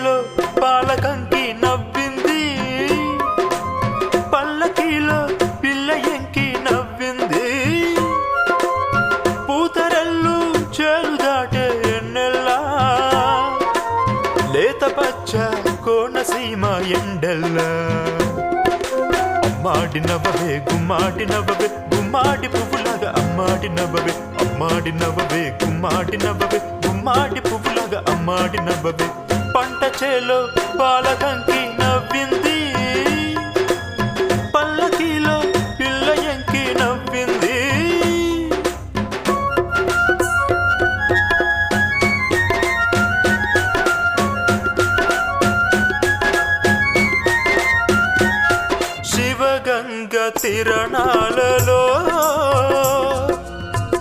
చేలో పాలకంకి నవ్వింది, పల్లకీలో పిల్ల ఎంకి నవ్వింది. పూతరెల్లు చేలు దాటే ఎన్నెల్లా, లేత పచ్చ కోనసీమ ఎండెల్లా. అమ్మాడి నవ్వవే గుమ్మాడి నవ్వవే, గుమ్మాడి పువ్వులాగా అమ్మాడి నవ్వవే. అమ్మాడి నవ్వవే గుమ్మాడి నవ్వవే, గుమ్మాడి పువ్వులాగా అమ్మాడి నవ్వవే. పంట చేలో పాలకంకి నవ్వింది, పల్లకీలో పిల్ల ఎంకి నవ్వింది. శివగంగ తిరణాలలో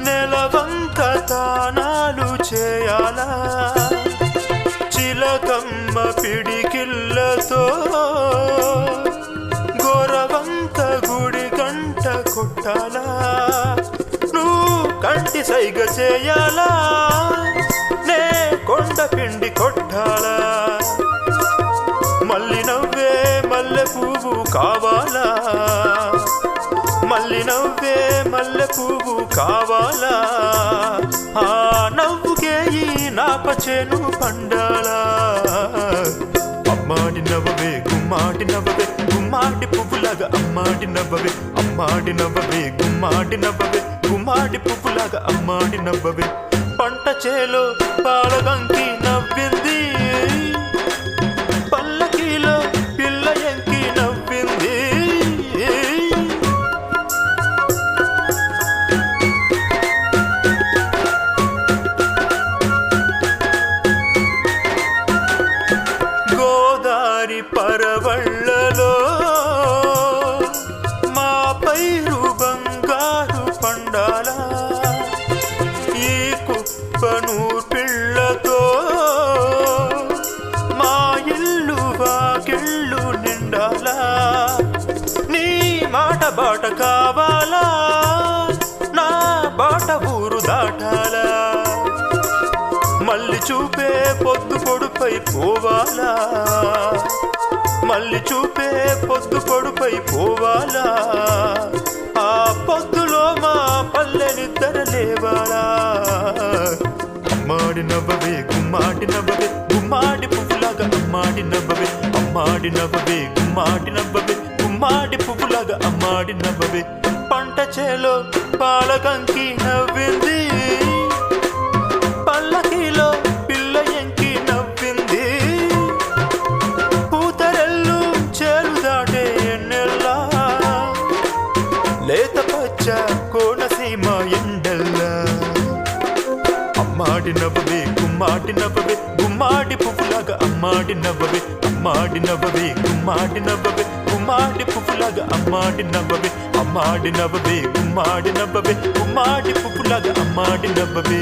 నెలవంక తానాలు చేయాలా, చిలకమ్మ పిడికిళ్ళతో గోరవంక గుడి గంట కొట్టాలా. నువ్వు కంటి సైగ చేయాలా, నే కొండ పిండి కొట్టాలా. మల్లి నవ్వే మల్లె పువ్వు కావాలా, మల్లి నవ్వే మల్లె పువ్వు కావాలా. ఆ నవ్వుకే ఈ నాపచేను పండాలా. అమ్మాడి నవ్వవే గుమ్మాడి నవ్వవే, గుమ్మాడి పువ్వులాగా అమ్మాడి నవ్వవే. అమ్మాడి నవ్వవే గుమ్మాడి నవ్వవే, గుమ్మాడి పువ్వులాగా అమ్మాడి నవ్వవే. పంట చేలో పాలకంకి నవ్వింది, పల్లకీలో పిల్ల ఎంకి నవ్వింది. గోదారి పరవళ్ళలో మా పైరు బంగారు పండాలా, ఈ కుప్పను పిల్లతో మా ఇల్లు వాకిళ్ళు నిండాలా. నీ మాట బాట కావాలా, నా బాట ఊరు దాటాలా. మల్లి చూపే పొద్దు పొడుపై పోవాలా, మల్లి చూపే పొద్దు పొడుపై పోవాలా. ఆ పొద్దులో మా పల్లె నిద్ర లేవాలా. అమ్మాడి నవ్వవే గుమ్మాడి నవ్వవే, గుమ్మాడి పువ్వులాగా అమ్మాడి నవ్వవే. అమ్మాడి నవ్వవే గుమ్మాడి నవ్వవే, గుమ్మాడి పువ్వులాగా అమ్మాడి నవ్వవే. పంట చేలో పాలకంకి నవ్వింది, పల్లకీలో పిల్ల ఎంకి నవ్వింది. పూతరెల్లు చేలు దాటే ఎన్నెల్లా, లేత పచ్చ కోనసీమ ఎండెల్లా. అమ్మాడి నవ్వవే గుమ్మాడి నవ్వవే, గుమ్మాడి పువ్వులాగా అమ్మాడి నవ్వవే. అమ్మాడి నవ్వవే గుమ్మాడి నవ్వవే, గుమ్మాడి పువ్వులాగా అమ్మాడి నవ్వవే. అమ్మాడి నవ్వవే గుమ్మాడి నవ్వవే, గుమ్మాడి పువ్వులాగా అమ్మాడి నవ్వవే.